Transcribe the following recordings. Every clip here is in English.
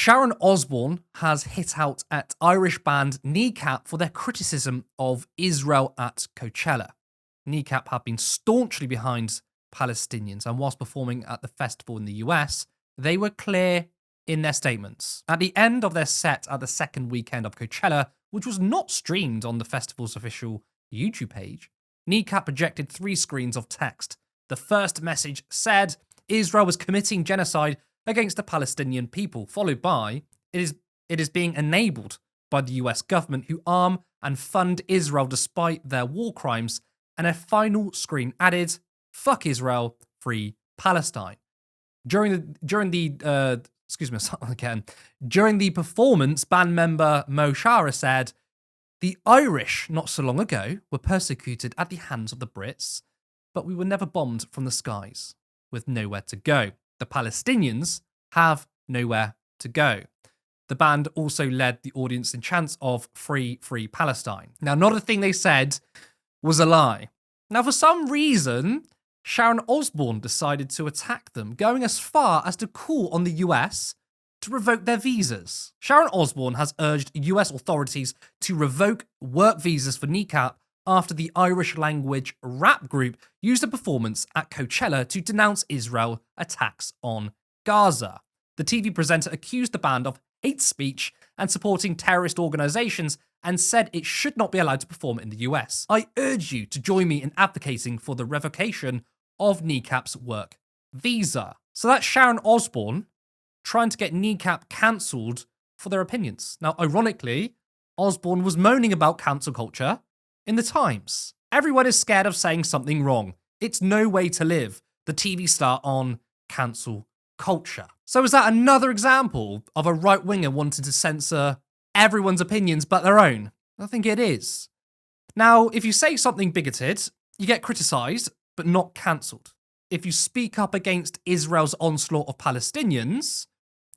Sharon Osbourne has hit out at Irish band Kneecap for their criticism of Israel at Coachella. Kneecap have been staunchly behind Palestinians, and whilst performing at the festival in the US, they were clear in their statements. At the end of their set at the second weekend of Coachella, which was not streamed on the festival's official YouTube page, Kneecap projected 3 screens of text. The first message said Israel was committing genocide against the Palestinian people, followed by it is being enabled by the US government, who arm and fund Israel despite their war crimes, and a final screen added, "Fuck Israel, free Palestine." During the performance, band member Mo Shara said, "The Irish, not so long ago, were persecuted at the hands of the Brits, but we were never bombed from the skies, with nowhere to go. The Palestinians have nowhere to go." The band also led the audience in chants of "Free, free Palestine." Now, not a thing they said was a lie. Now, for some reason, Sharon Osbourne decided to attack them, going as far as to call on the US to revoke their visas. Sharon Osbourne has urged US authorities to revoke work visas for Kneecap after the Irish language rap group used a performance at Coachella to denounce Israel attacks on Gaza. The TV presenter accused the band of hate speech and supporting terrorist organizations, and said it should not be allowed to perform in the US. "I urge you to join me in advocating for the revocation of Kneecap's work visa." So that's Sharon Osbourne trying to get Kneecap cancelled for their opinions. Now, ironically, Osbourne was moaning about cancel culture in the Times. Everyone is scared of saying something wrong. It's no way to live. The TV star on cancel culture. So is that another example of a right-winger wanting to censor everyone's opinions but their own? I think it is. Now, if you say something bigoted, you get criticised but not cancelled. If you speak up against Israel's onslaught of Palestinians,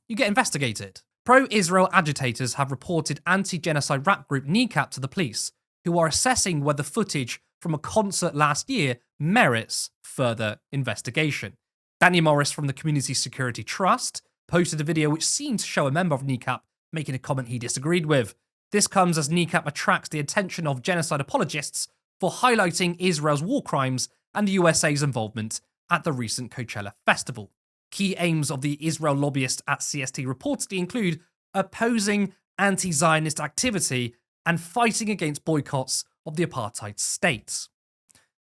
you get investigated. Pro-Israel agitators have reported anti-genocide rap group Kneecap to the police, who are assessing whether footage from a concert last year merits further investigation. Danny Morris from the Community Security Trust posted a video which seemed to show a member of Kneecap making a comment he disagreed with. This comes as Kneecap attracts the attention of genocide apologists for highlighting Israel's war crimes and the USA's involvement at the recent Coachella festival. Key aims of the Israel lobbyist at CST reportedly include opposing anti-Zionist activity and fighting against boycotts of the apartheid state.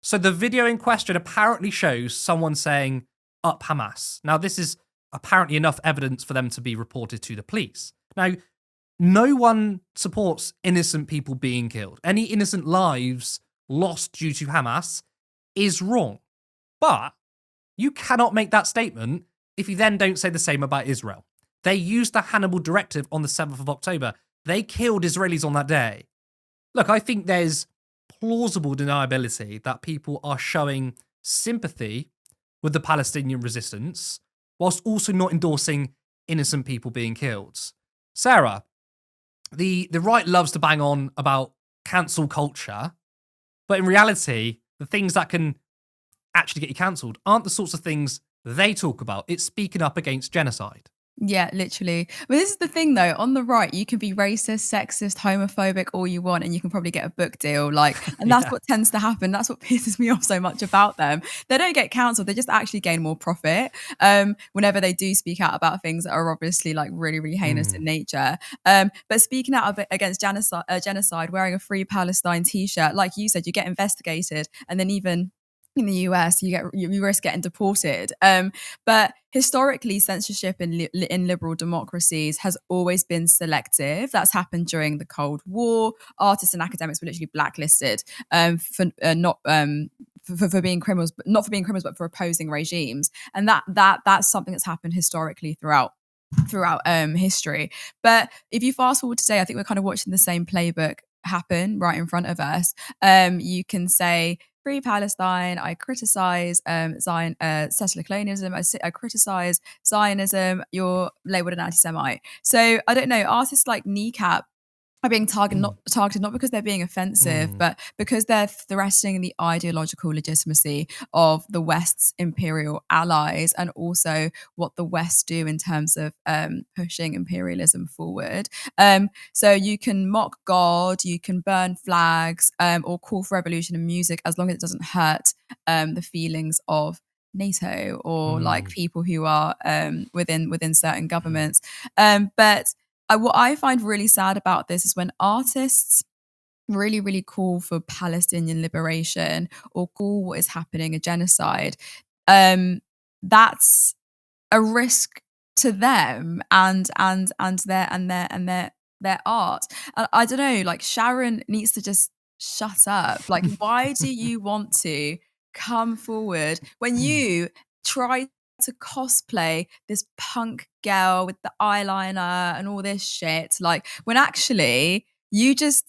So the video in question apparently shows someone saying, "Up Hamas." Now, this is apparently enough evidence for them to be reported to the police. Now, no one supports innocent people being killed. Any innocent lives lost due to Hamas is wrong. But you cannot make that statement if you then don't say the same about Israel. They used the Hannibal Directive on the 7th of October. They killed Israelis on that day. Look, I think there's plausible deniability that people are showing sympathy with the Palestinian resistance whilst also not endorsing innocent people being killed. Sarah, the right loves to bang on about cancel culture, but in reality, the things that can actually get you cancelled aren't the sorts of things they talk about. It's speaking up against genocide. Yeah, literally. But this is the thing though, on the right, you can be racist, sexist, homophobic, all you want, and you can probably get a book deal. And that's what tends to happen. That's what pisses me off so much about them. They don't get cancelled, they just actually gain more profit whenever they do speak out about things that are obviously really, really heinous in nature. But speaking out against genocide, wearing a Free Palestine t-shirt, like you said, you get investigated, and then even in the US, you risk getting deported. But historically, censorship in liberal democracies has always been selective. That's happened during the Cold War. Artists and academics were literally blacklisted for being criminals, but not for being criminals, but for opposing regimes. And that's something that's happened historically throughout history. But if you fast forward today, I think we're kind of watching the same playbook happen right in front of us. You can say, "Free Palestine, I criticize settler colonialism, I criticize Zionism, you're labeled an anti-Semite." So I don't know, artists like Kneecap, are being targeted not because they're being offensive, but because they're threatening the ideological legitimacy of the West's imperial allies, and also what the West do in terms of pushing imperialism forward. So you can mock God, you can burn flags, or call for revolution in music, as long as it doesn't hurt the feelings of NATO or like people who are within certain governments. But what I find really sad about this is when artists really call for Palestinian liberation or call what is happening a genocide. That's a risk to them and their art. I don't know, like Sharon needs to just shut up. Like, why do you want to come forward when you try to cosplay this punk girl with the eyeliner and all this shit? Like, when actually you're she's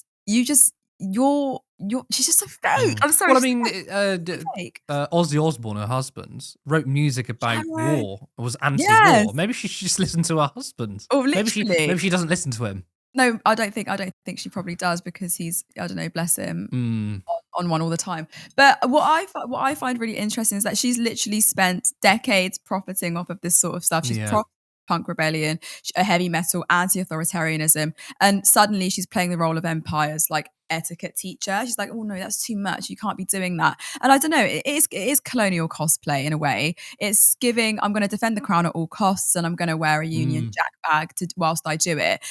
just a fake. I'm sorry. Well, I mean, Ozzy Osbourne, her husband, wrote music about war, was anti-war. Yes. Maybe she should just listen to her husband. Or Maybe literally. she doesn't listen to him. No, I don't think she probably does, because he's, I don't know, bless him, on one all the time. But what I find really interesting is that she's literally spent decades profiting off of this sort of stuff. She's punk rebellion, a heavy metal, anti-authoritarianism, and suddenly she's playing the role of Empire's like etiquette teacher. She's like, oh no, that's too much. You can't be doing that. And I don't know, it is colonial cosplay in a way. It's giving, I'm going to defend the crown at all costs, and I'm going to wear a Union Jack bag whilst I do it.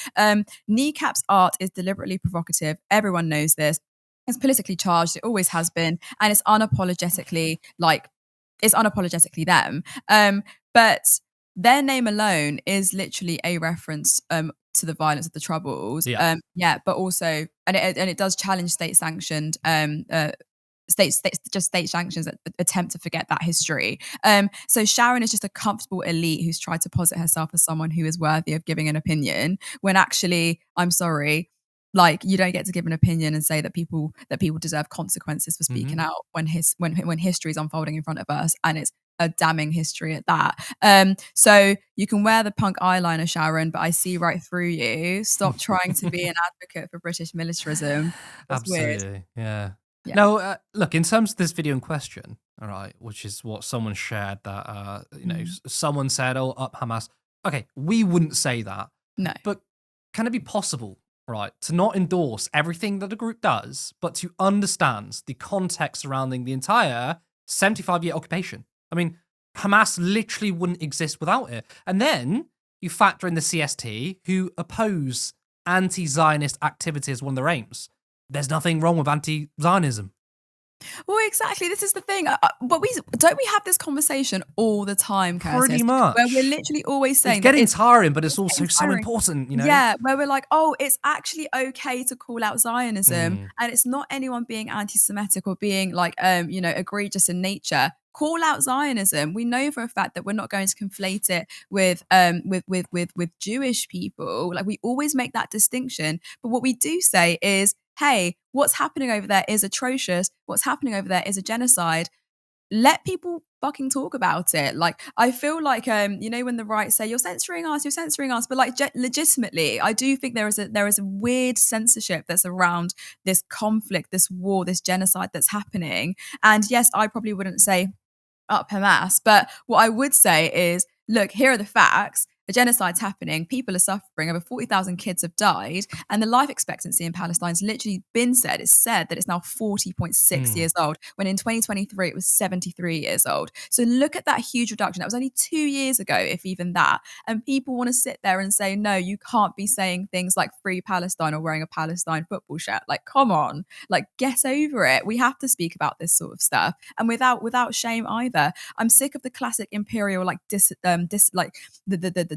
Kneecap's art is deliberately provocative. Everyone knows this. It's politically charged. It always has been, and it's unapologetically them. But their name alone is literally a reference to the violence of the Troubles. But also, and it does challenge state sanctioned state sanctions that attempt to forget that history. So Sharon is just a comfortable elite who's tried to posit herself as someone who is worthy of giving an opinion, when actually, I'm sorry, like, you don't get to give an opinion and say that people deserve consequences for speaking out when history is unfolding in front of us, and it's a damning history at that. So you can wear the punk eyeliner, Sharon, but I see right through you. Stop trying to be an advocate for British militarism. That's Absolutely, weird. yeah. Now, look, in terms of this video in question, all right, which is what someone shared, that someone said, "Oh, up Hamas." Okay, we wouldn't say that. No. But can it be possible, right, to not endorse everything that a group does, but to understand the context surrounding the entire 75-year occupation? I mean, Hamas literally wouldn't exist without it. And then you factor in the CST, who oppose anti-Zionist activity as one of their aims. There's nothing wrong with anti-Zionism. Well, exactly. This is the thing. But we have this conversation all the time, Curtis, pretty much, where we're literally always saying it's getting tiring, but it's also so important, you know? Yeah, where we're like, oh, it's actually okay to call out Zionism, and it's not anyone being anti-Semitic or being like, egregious in nature. Call out Zionism. We know for a fact that we're not going to conflate it with Jewish people. Like, we always make that distinction. But what we do say is, hey, what's happening over there is atrocious. What's happening over there is a genocide. Let people fucking talk about it. Like, I feel like, when the right say, you're censoring us, but like, legitimately, I do think there is a weird censorship that's around this conflict, this war, this genocide that's happening. And yes, I probably wouldn't say up Hamas, but what I would say is, look, here are the facts. The genocide's happening. People are suffering. Over 40,000 kids have died. And the life expectancy in Palestine's literally been said. It's said that it's now 40.6 years old, when in 2023 it was 73 years old. So look at that huge reduction. That was only 2 years ago, if even that. And people want to sit there and say, no, you can't be saying things like free Palestine or wearing a Palestine football shirt. Like, come on, like, get over it. We have to speak about this sort of stuff, and without shame either. I'm sick of the classic imperial, like,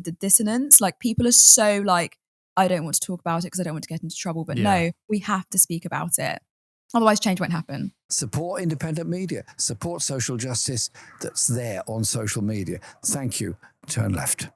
the dissonance. Like, people are so like, I don't want to talk about it because I don't want to get into trouble. But no, we have to speak about it. Otherwise, change won't happen. Support independent media. Support social justice that's there on social media. Thank you. Turn left.